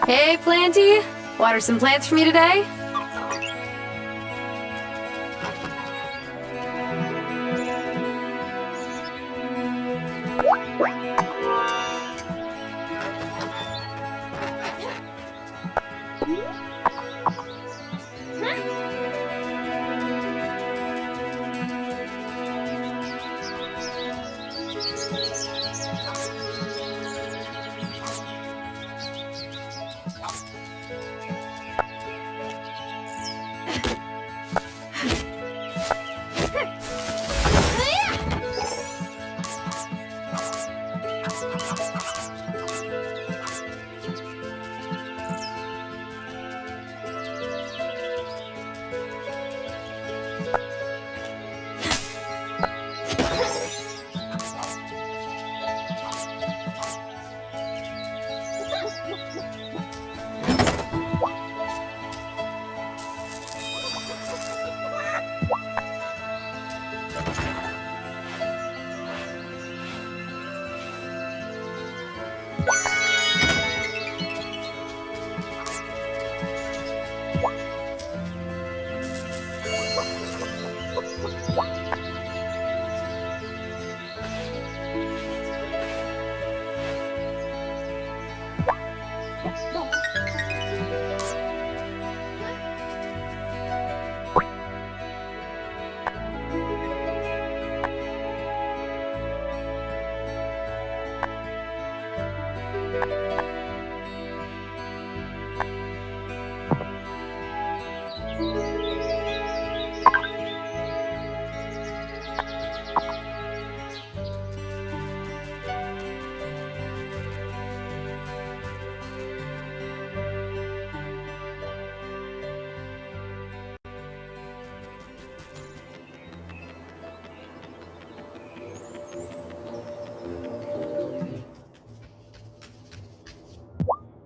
Hey, Planty. Water some plants for me today?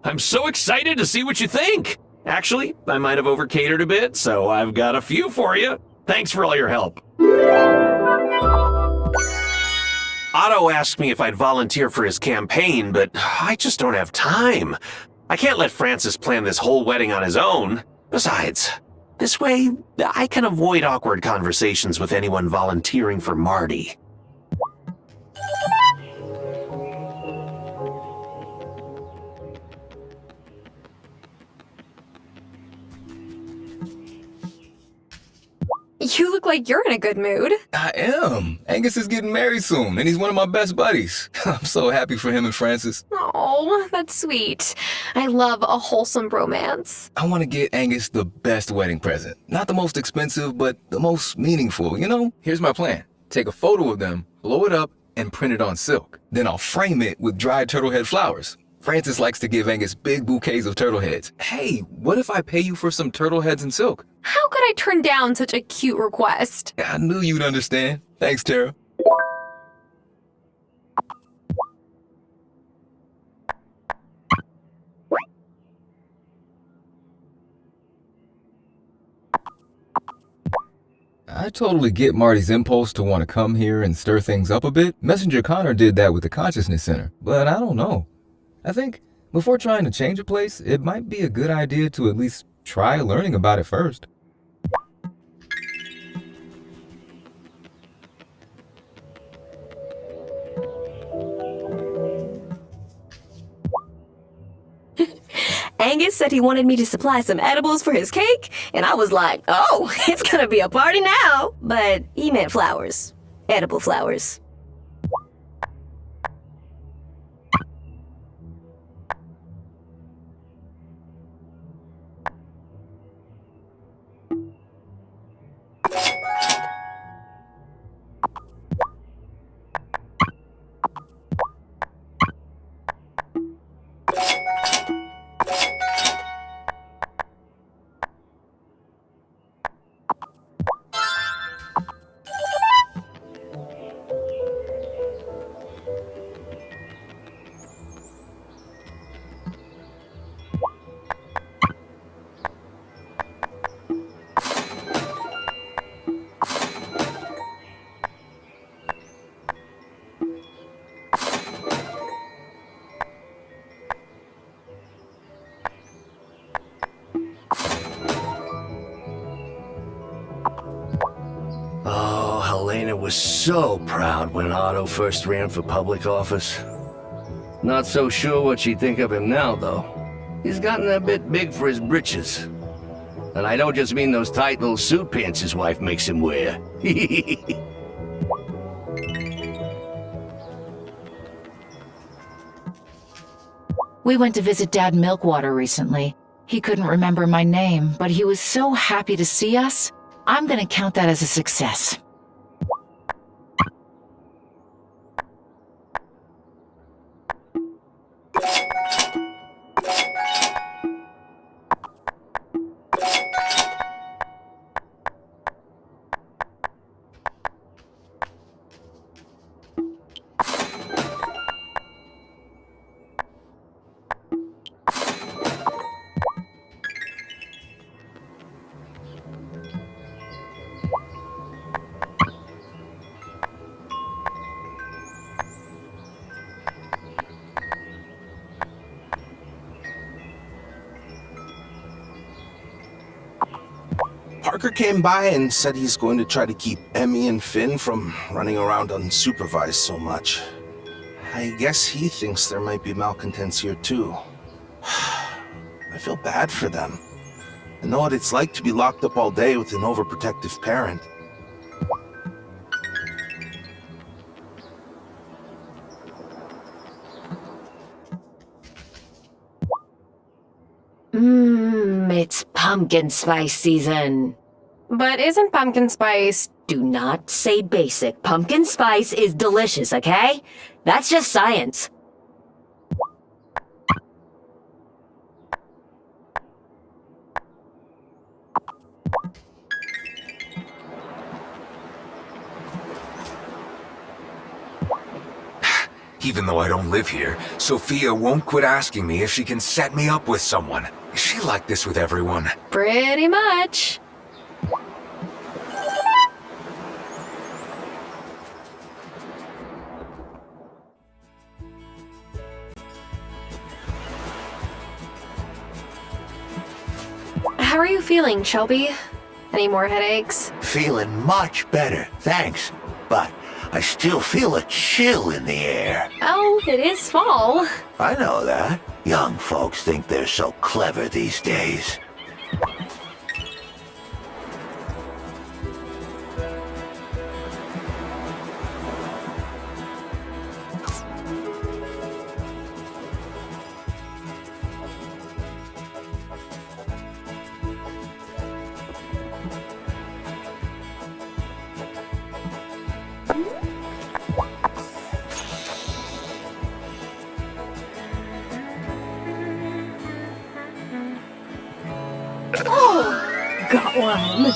I'm so excited to see what you think! Actually, I might have overcatered a bit, so I've got a few for you. Thanks for all your help. Otto asked me if I'd volunteer for his campaign, but I just don't have time. I can't let Francis plan this whole wedding on his own. Besides, this way, I can avoid awkward conversations with anyone volunteering for Marty. You look like you're in a good mood. I am. Angus is getting married soon, and he's one of my best buddies. I'm so happy for him and Francis. Oh, that's sweet. I love a wholesome romance. I want to get Angus the best wedding present. Not the most expensive, but the most meaningful, you know? Here's my plan. Take a photo of them, blow it up, and print it on silk. Then I'll frame it with dried turtle head flowers. Francis likes to give Angus big bouquets of turtle heads. Hey, what if I pay you for some turtle heads and silk? How could I turn down such a cute request? I knew you'd understand. Thanks, Tara. I totally get Marty's impulse to want to come here and stir things up a bit. Messenger Connor did that with the Consciousness Center, but I don't know. I think before trying to change a place, it might be a good idea to at least try learning about it first. Angus said he wanted me to supply some edibles for his cake, and I was like, oh, it's gonna be a party now. But he meant flowers. Edible flowers. Elena was so proud when Otto first ran for public office. Not so sure what she'd think of him now, though. He's gotten a bit big for his britches. And I don't just mean those tight little suit pants his wife makes him wear. We went to visit Dad Milkwater recently. He couldn't remember my name, but he was so happy to see us. I'm gonna count that as a success. Parker came by and said he's going to try to keep Emmy and Finn from running around unsupervised so much. I guess he thinks there might be malcontents here too. I feel bad for them. I know what it's like to be locked up all day with an overprotective parent. It's pumpkin spice season. But isn't pumpkin spice... Do not say basic. Pumpkin spice is delicious, okay? That's just science. Even though I don't live here, Sophia won't quit asking me if she can set me up with someone. Is she like this with everyone? Pretty much. How are you feeling, Shelby? Any more headaches? Feeling much better, thanks. But I still feel a chill in the air. Oh, it is fall. I know that. Young folks think they're so clever these days. Got one.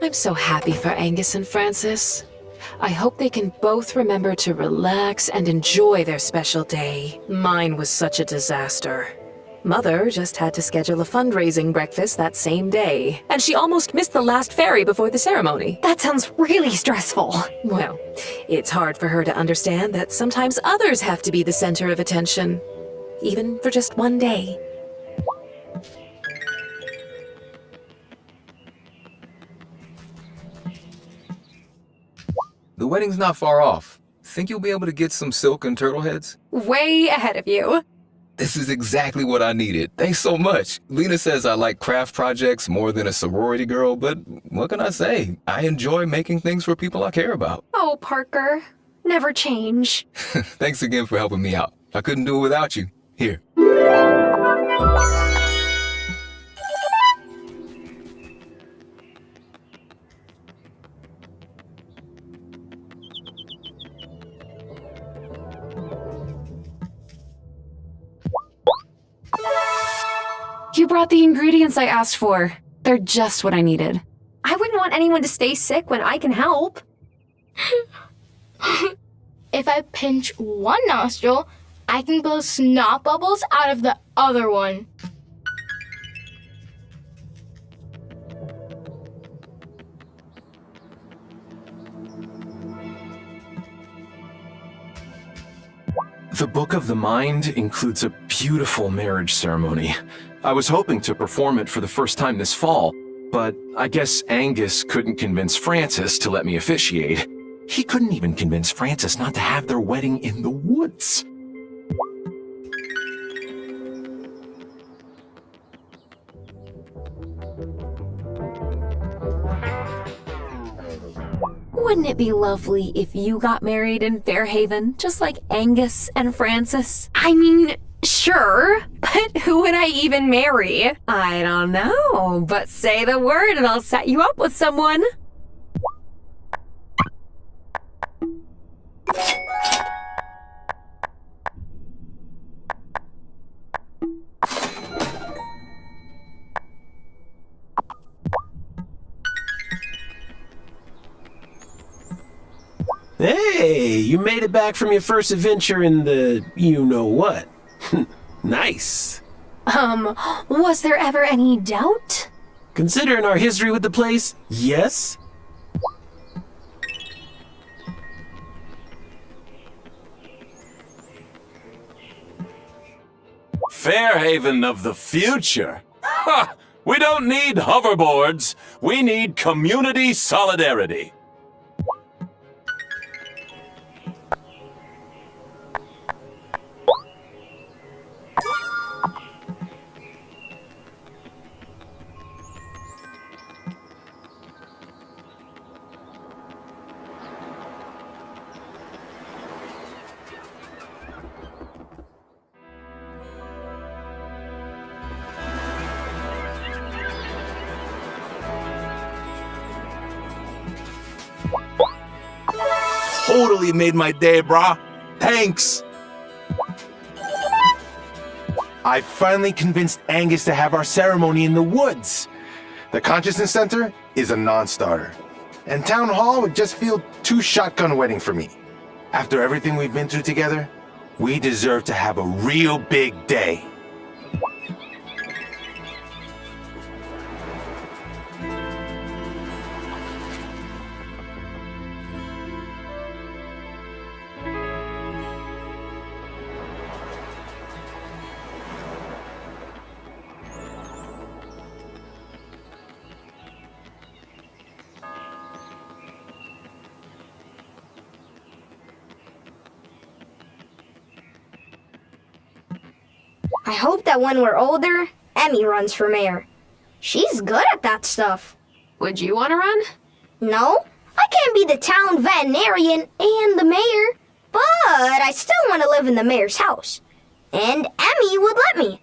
I'm so happy for Angus and Francis. I hope they can both remember to relax and enjoy their special day. Mine was such a disaster. Mother just had to schedule a fundraising breakfast that same day, and she almost missed the last ferry before the ceremony. That sounds really stressful. Well, it's hard for her to understand that sometimes others have to be the center of attention, even for just one day. The wedding's not far off. Think you'll be able to get some silk and turtle heads? Way ahead of you. This is exactly what I needed. Thanks so much. Lena says I like craft projects more than a sorority girl, but what can I say? I enjoy making things for people I care about. Oh, Parker. Never change. Thanks again for helping me out. I couldn't do it without you. Here. You brought the ingredients I asked for. They're just what I needed. I wouldn't want anyone to stay sick when I can help. If I pinch one nostril, I can blow snot bubbles out of the other one. The Book of the Mind includes a beautiful marriage ceremony. I was hoping to perform it for the first time this fall, but I guess Angus couldn't convince Francis to let me officiate. He couldn't even convince Francis not to have their wedding in the woods. Wouldn't it be lovely if you got married in Fairhaven, just like Angus and Francis? I mean, sure, but who would I even marry? I don't know, but say the word and I'll set you up with someone. Hey, you made it back from your first adventure in the you-know-what. Nice. Was there ever any doubt? Considering our history with the place, yes? Fairhaven of the future? Ha! We don't need hoverboards. We need community solidarity. Totally made my day, brah. Thanks. I finally convinced Angus to have our ceremony in the woods. The Consciousness Center is a non-starter. And Town Hall would just feel too shotgun wedding for me. After everything we've been through together, we deserve to have a real big day. I hope that when we're older, Emmy runs for mayor. She's good at that stuff. Would you want to run? No, I can't be the town veterinarian and the mayor, but I still want to live in the mayor's house. And Emmy would let me.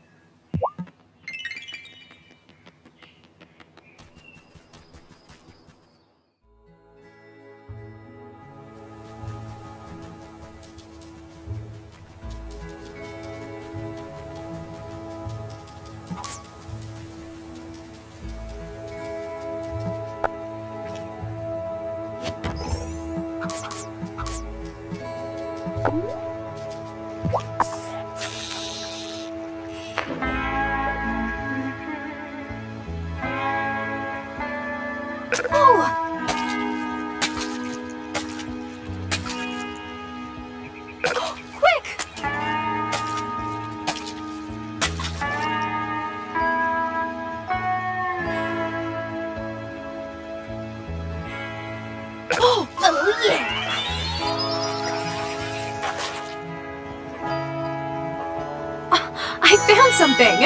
I found something!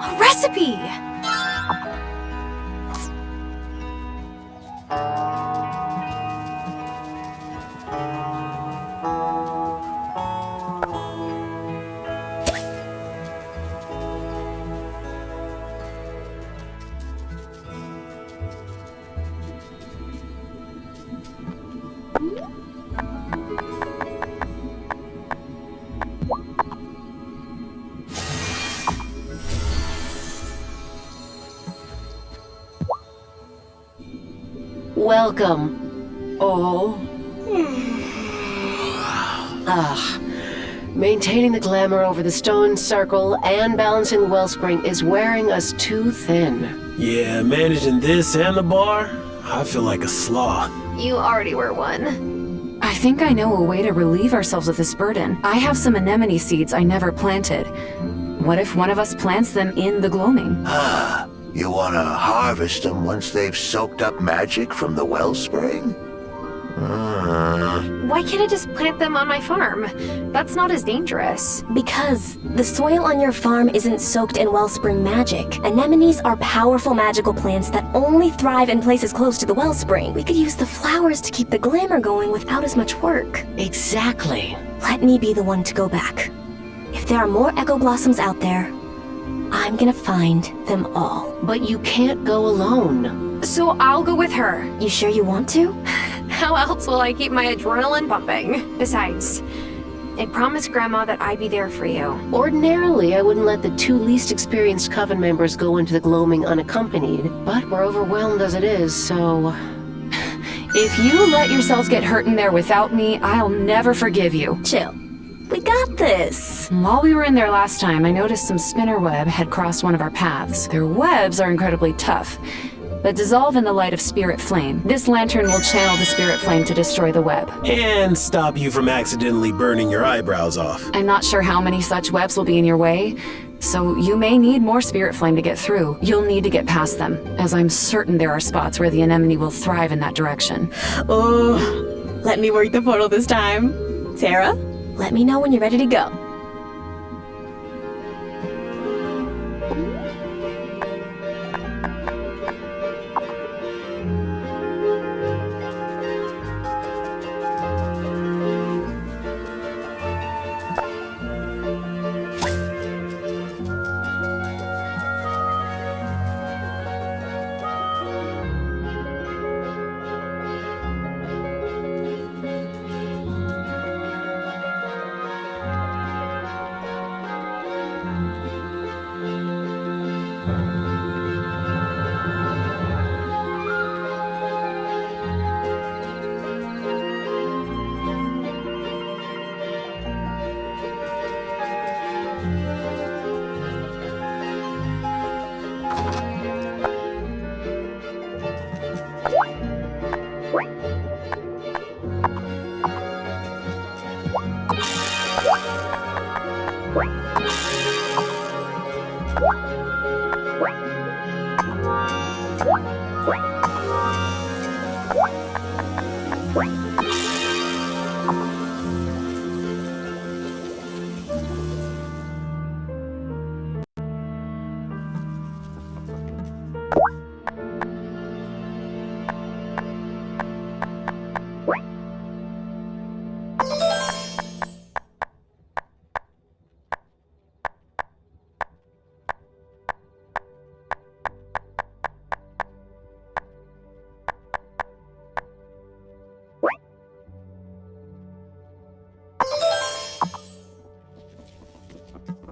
A recipe! Welcome. Oh. Maintaining the glamour over the stone circle and balancing the wellspring is wearing us too thin. Yeah, managing this and the bar, I feel like a sloth. You already were one. I think I know a way to relieve ourselves of this burden. I have some anemone seeds I never planted. What if one of us plants them in the Gloaming? You want to harvest them once they've soaked up magic from the wellspring? Why can't I just plant them on my farm? That's not as dangerous. Because the soil on your farm isn't soaked in wellspring magic. Anemones are powerful magical plants that only thrive in places close to the wellspring. We could use the flowers to keep the glamour going without as much work. Exactly. Let me be the one to go back. If there are more echo blossoms out there, I'm gonna find them all. But you can't go alone. So I'll go with her. You sure you want to? How else will I keep my adrenaline pumping? Besides, I promised Grandma that I'd be there for you. Ordinarily, I wouldn't let the two least experienced coven members go into the Gloaming unaccompanied, but we're overwhelmed as it is, so... If you let yourselves get hurt in there without me, I'll never forgive you. Chill. We got this. While we were in there last time, I noticed some spinner web had crossed one of our paths. Their webs are incredibly tough, but dissolve in the light of spirit flame. This lantern will channel the spirit flame to destroy the web. And stop you from accidentally burning your eyebrows off. I'm not sure how many such webs will be in your way, so you may need more spirit flame to get through. You'll need to get past them, as I'm certain there are spots where the anemone will thrive in that direction. Oh, let me work the portal this time. Sarah, let me know when you're ready to go.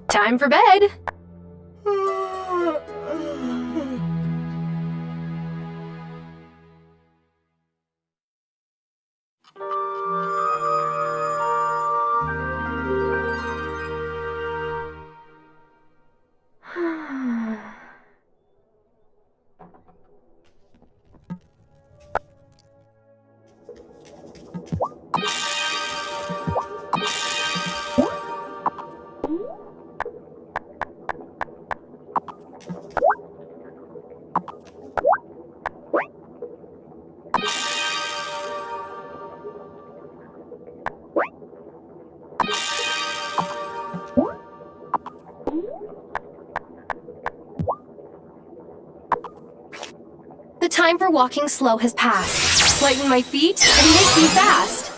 Time for bed. time for walking slow has passed. Lighten my feet and make me fast.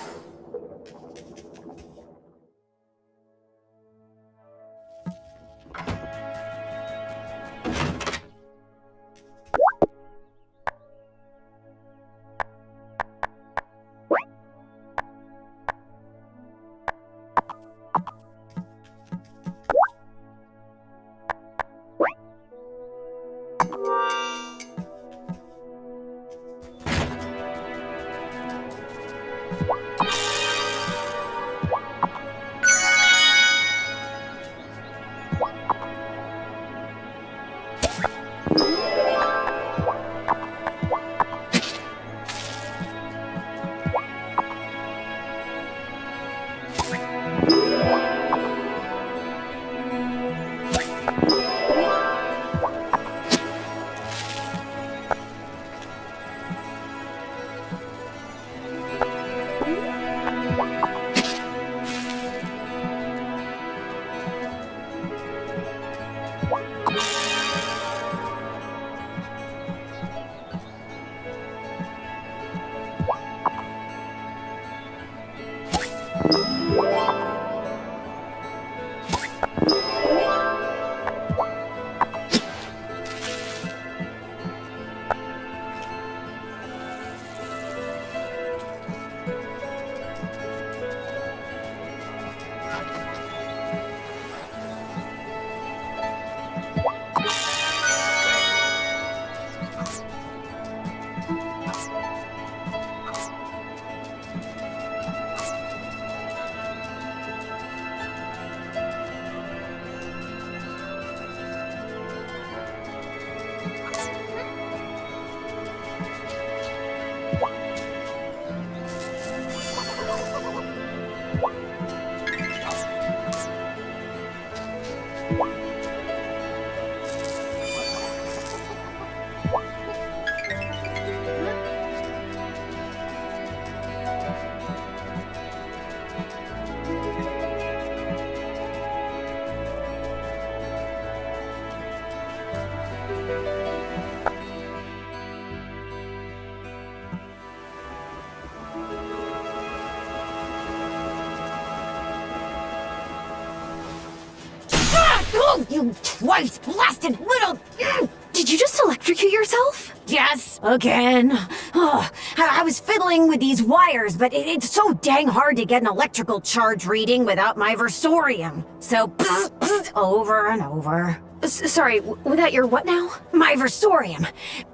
Oh, you twice-blasted little... Did you just electrocute yourself? Yes, again. Oh, I was fiddling with these wires, but it's so dang hard to get an electrical charge reading without my versorium. So, over and over. Sorry, without your what now? My versorium.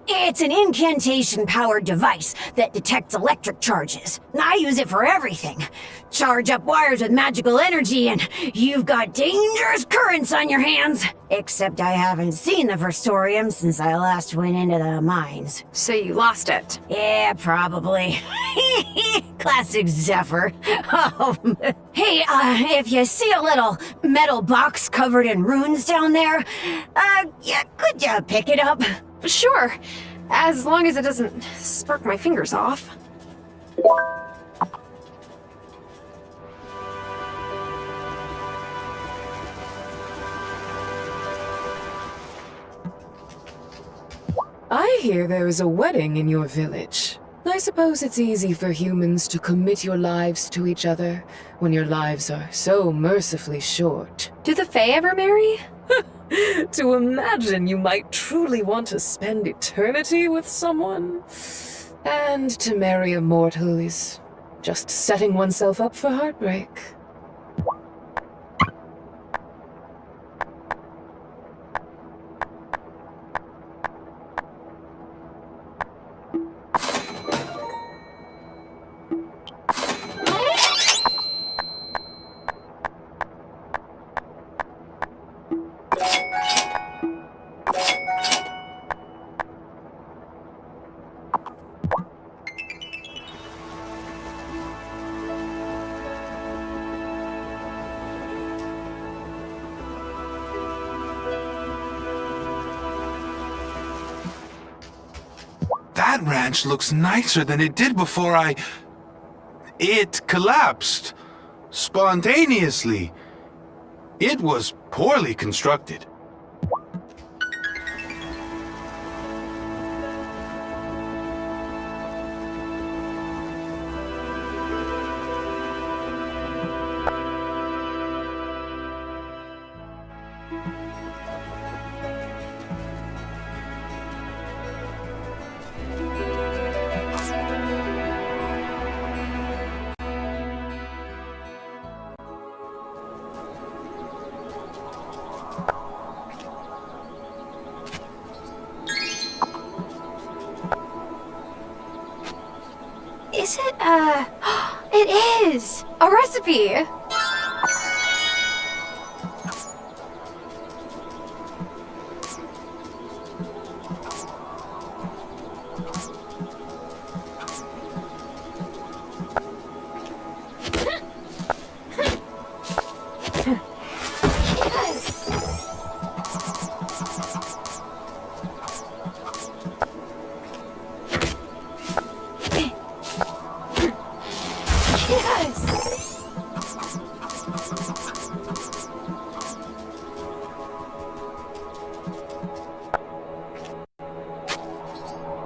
It's an incantation-powered device that detects electric charges. I use it for everything. Charge up wires with magical energy and you've got dangerous currents on your hands. Except I haven't seen the versorium since I last went into the mines. So you lost it? Yeah, probably. Classic Zephyr. Hey, if you see a little metal box covered in runes down there, yeah, could you pick it up? Sure, as long as it doesn't spark my fingers off. I hear there is a wedding in your village. I suppose it's easy for humans to commit your lives to each other when your lives are so mercifully short. Do the Fae ever marry? To imagine you might truly want to spend eternity with someone. And to marry a mortal is just setting oneself up for heartbreak. That ranch looks nicer than it did before It collapsed. Spontaneously. It was poorly constructed. is! A recipe!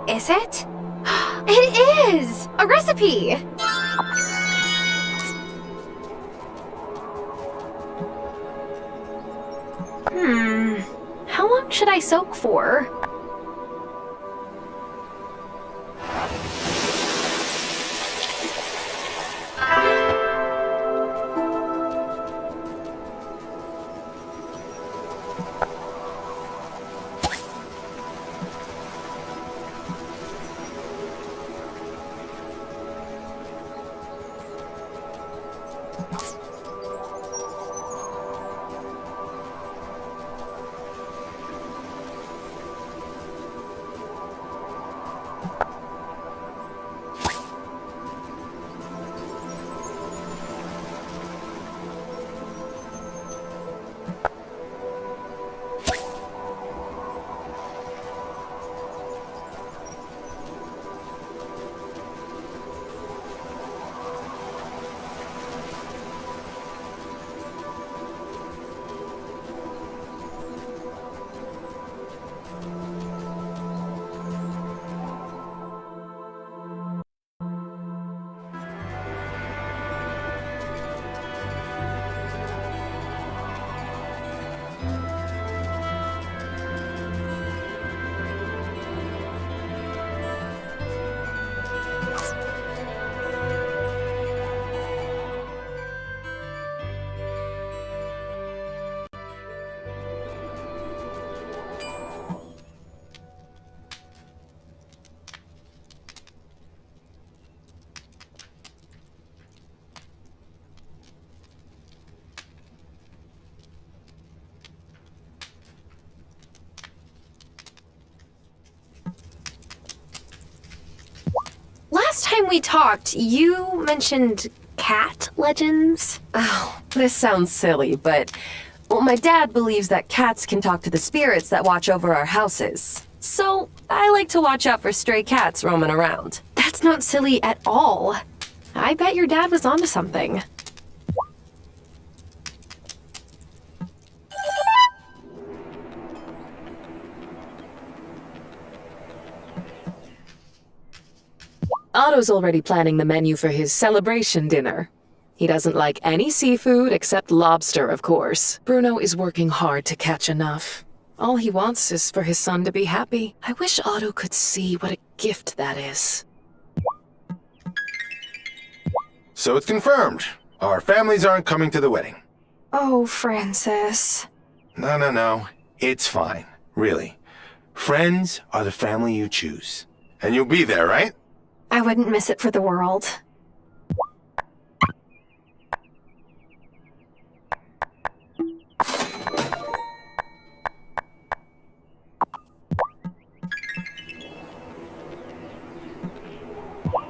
Is it? It is! A recipe! How long should I soak for? Last time we talked, you mentioned cat legends? Oh, this sounds silly, but well, my dad believes that cats can talk to the spirits that watch over our houses. So I like to watch out for stray cats roaming around. That's not silly at all. I bet your dad was onto something. Otto's already planning the menu for his celebration dinner. He doesn't like any seafood except lobster, of course. Bruno is working hard to catch enough. All he wants is for his son to be happy. I wish Otto could see what a gift that is. So it's confirmed. Our families aren't coming to the wedding. Oh, Francis. No. It's fine. Really. Friends are the family you choose. And you'll be there, right? I wouldn't miss it for the world.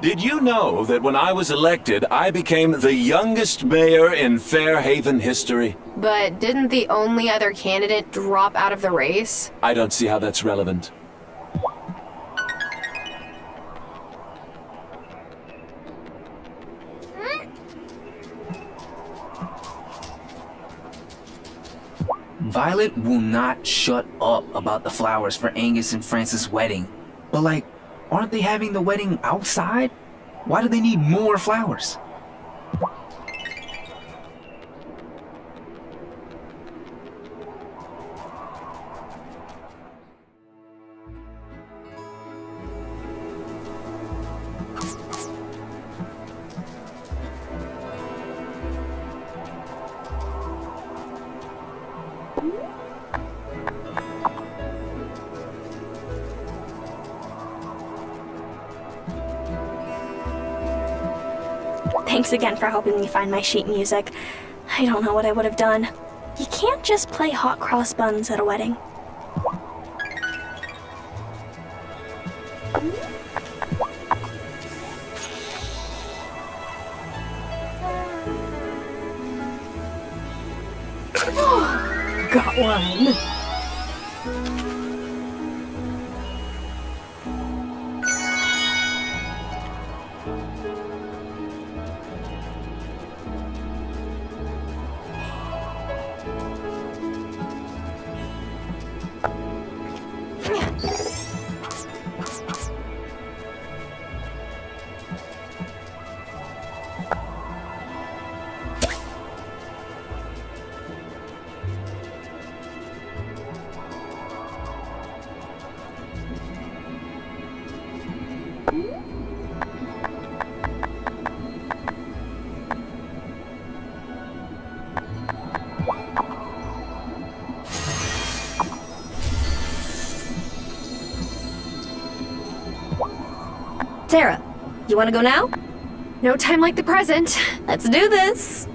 Did you know that when I was elected, I became the youngest mayor in Fairhaven history? But didn't the only other candidate drop out of the race? I don't see how that's relevant. Violet will not shut up about the flowers for Angus and Francis' wedding. But like, aren't they having the wedding outside? Why do they need more flowers? Thanks again for helping me find my sheet music. I don't know what I would have done. You can't just play hot cross buns at a wedding. Got one. Sarah, you want to go now? No time like the present. Let's do this!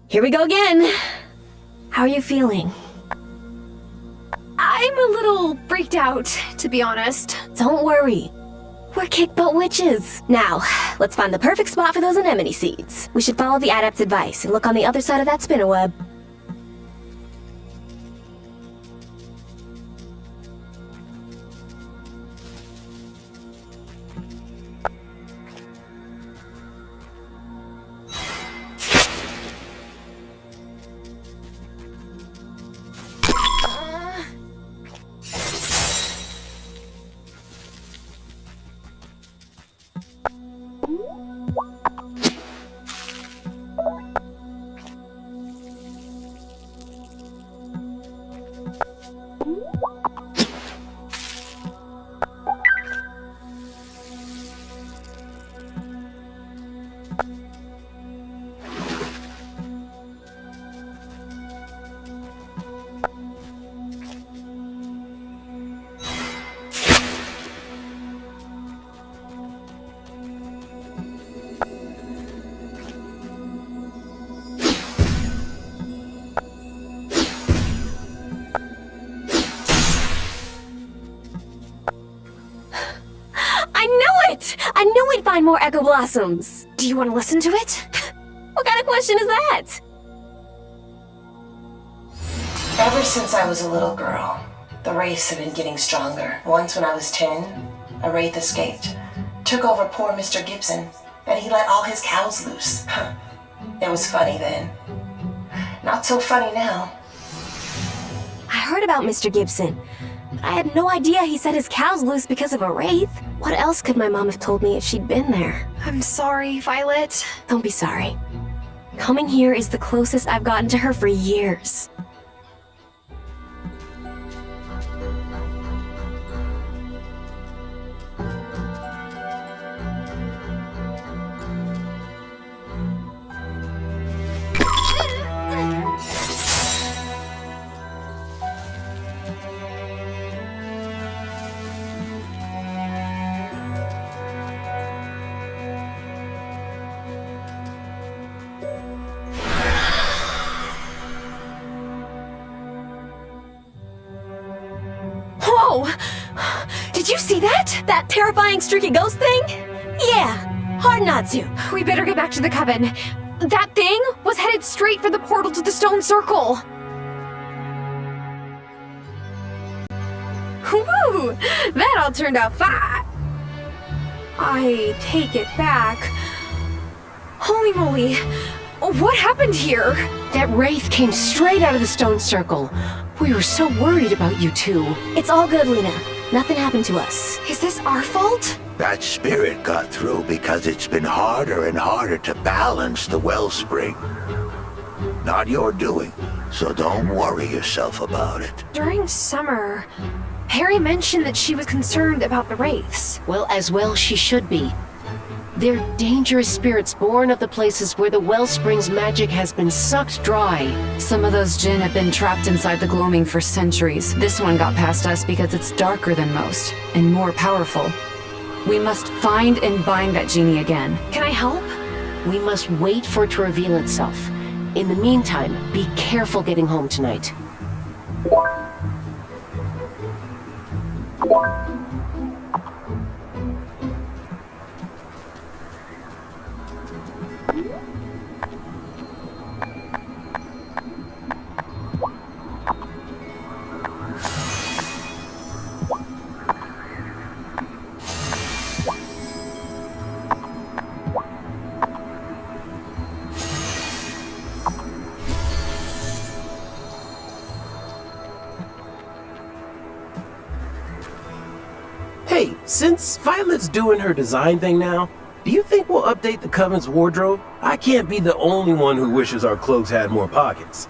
Here we go again! How are you feeling? I'm a little freaked out, to be honest. Don't worry. We're kick-butt witches. Now, let's find the perfect spot for those anemone seeds. We should follow the adept's advice and look on the other side of that spinnerweb. I knew we'd find more Echo Blossoms! Do you want to listen to it? What kind of question is that? Ever since I was a little girl, the Wraiths have been getting stronger. Once when I was 10, a Wraith escaped, took over poor Mr. Gibson, and he let all his cows loose. It was funny then. Not so funny now. I heard about Mr. Gibson, but I had no idea he set his cows loose because of a Wraith. What else could my mom have told me if she'd been there? I'm sorry, Violet. Don't be sorry. Coming here is the closest I've gotten to her for years. Whoa! Did you see that? That terrifying streaky ghost thing? Yeah, hard not to. We better get back to the coven. That thing was headed straight for the portal to the stone circle. Woo! That all turned out fine. I take it back. Holy moly! What happened here? That Wraith came straight out of the stone circle. We were so worried about you two. It's all good, Lena. Nothing happened to us. Is this our fault? That spirit got through because it's been harder and harder to balance the wellspring. Not your doing, so don't worry yourself about it. During summer, Harry mentioned that she was concerned about the Wraiths. Well, as well she should be. They're dangerous spirits born of the places where the wellspring's magic has been sucked dry. Some of those Jinn have been trapped inside the Gloaming for centuries. This one got past us because it's darker than most, and more powerful. We must find and bind that genie again. Can I help? We must wait for it to reveal itself. In the meantime, be careful getting home tonight. Hey, since Violet's doing her design thing now, do you think we'll update the Coven's wardrobe? I can't be the only one who wishes our cloaks had more pockets.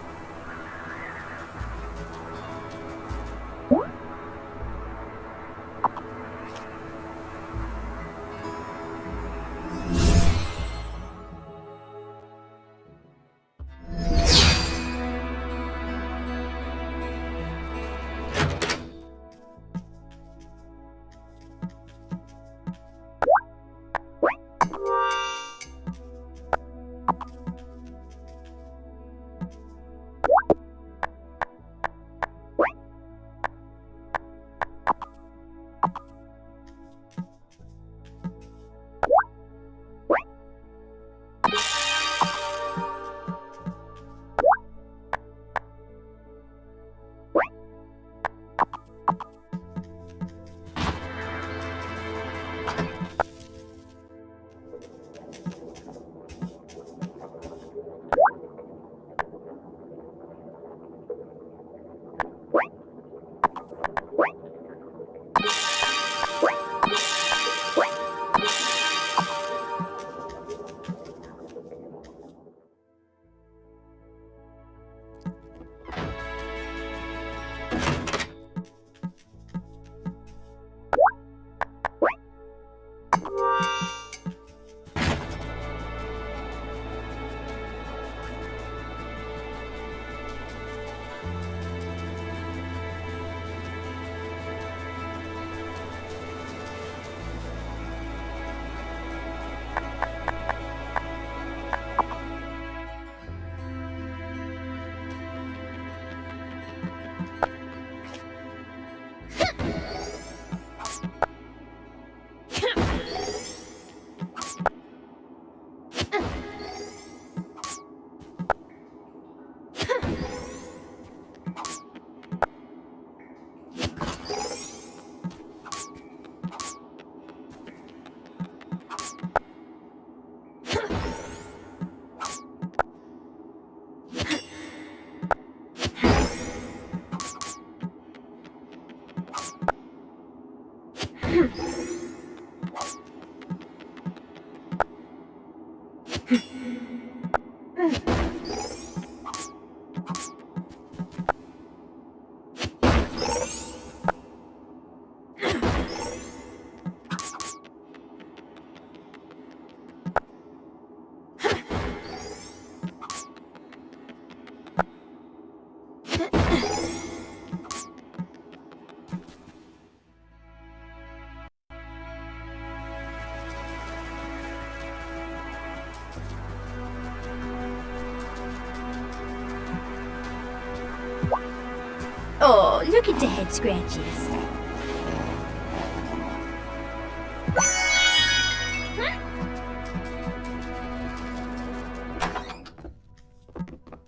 Oh, look at the head scratches.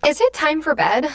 Is it time for bed?